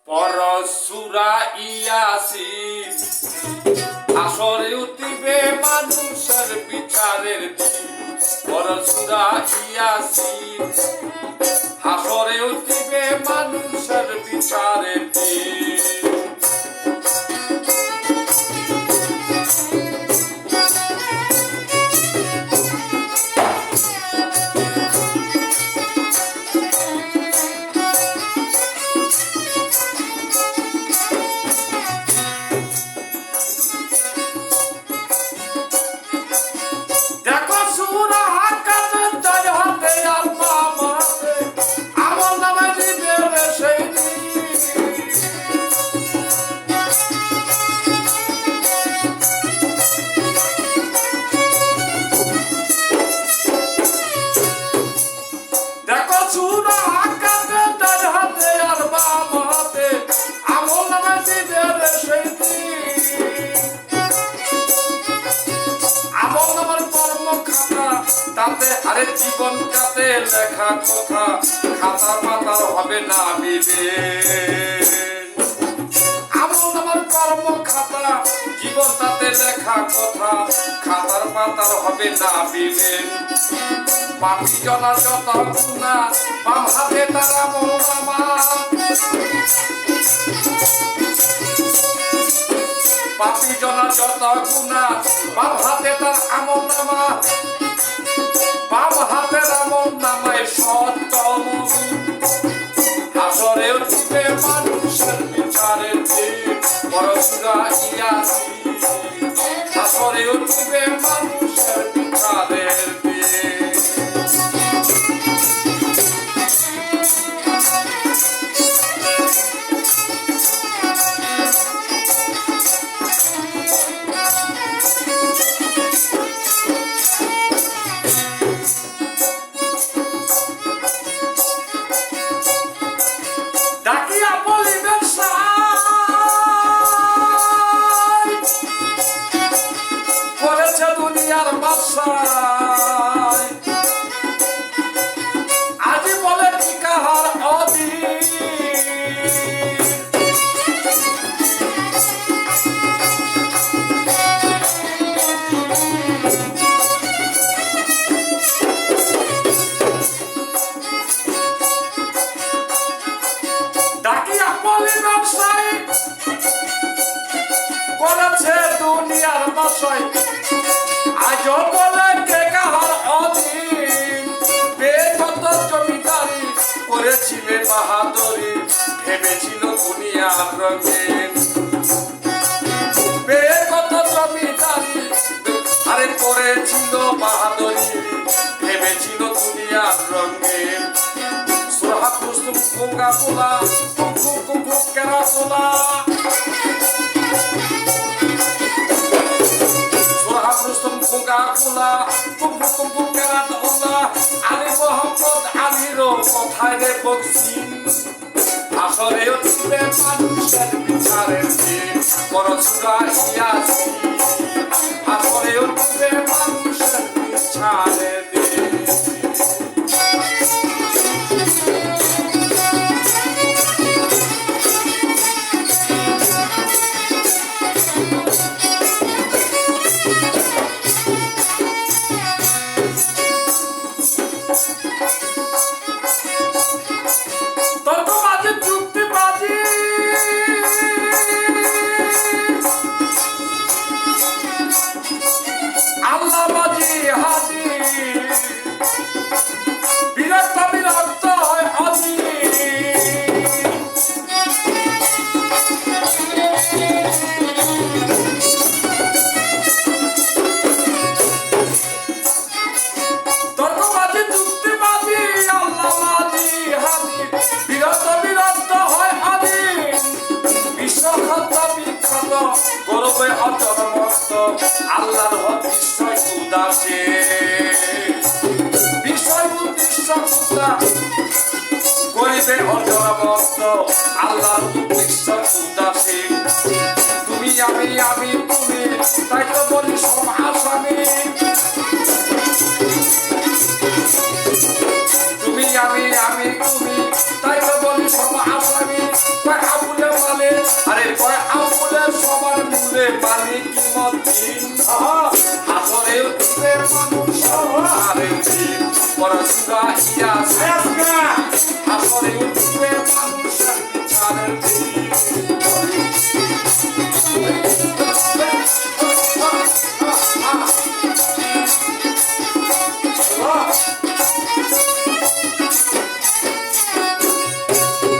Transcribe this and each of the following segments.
পরশুরা ইয়াসিন আসরে উঠিবে মানুষের বিচারের দিন। পরশুরা ইয়াসিন আসরে উঠিবে মানুষের বিচারের দিন। আরে জীবন কাতে লেখা কথা খাতার পাতার হবে না বিবেক। আমল আমার কর্ম খাতা জীবন তাতে লেখা কথা খাতার পাতার হবে না বিবেক। পাপী জনা যত গুণা বাম হাতে তার আমল নামা। পাপী জনা যত গুণা বাম হাতে তার আমল নামা। বাম হাতের আমল নামায় সত্তম হাসরে উঠবে মানুষের বিচারের দিন। পরশুরা ইয়াসিন হাসরে উঠবে মানুষের বিচারের দিন। আজি বলে কি কাহার অধীন। ডাকিয়া বলি ব্যবসায়ী করেছে দুনিয়ার বাসায়। আজ বলে কে কাহার অধীন। বেকত জমিদারি করেছিলে বাহাদুরি ভেবেছিল দুনিয়ার রঙিন। বেকত জমিদারি আরে করেছিল বাহাদুরি ভেবেছিল দুনিয়ার রঙিন। সোহাগ রুস্তুম কোঙ্গা পোলা কুক কুক কেরা পোলা। আলী মোহাম্মদ আলীরও কথায় রে বকসিন। আসরে উঠবে মানুষের বিচারের দিন। পরশুরা ইয়াসিন আসরে উঠবে মানুষের বিচারের দিন। গৌরবে অচল মস্ত আল্লাহর বিষয় উদাসে। বিষয় উদ্দেশ্য গরিবে অচল মস্ত আল্লাহর উদ্দেশ্য উদাসে। তুমি আমি তুমি তাই তো বলি সব আসামি। তুমি আমি তুমি তাই তো বলি সব আসামি। বাণী কি মতিন হাসরে উঠবে মানুষ আরে দিন পরশুরা ইয়াস হাসরে উঠবে মানুষ বিচারের দিন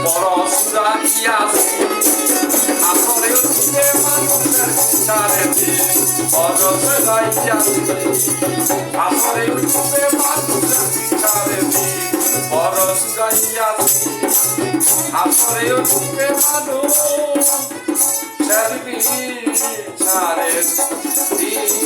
পরশুরা ইয়াস হাসরে উঠবে মানুষের বিচারের দিন পরশুরা ইয়াস হাসরে উঠবে মানুষের বিচারের দিন পরশুরা ইয়াস হাসরে উঠবে মানুষের বিচারের দিন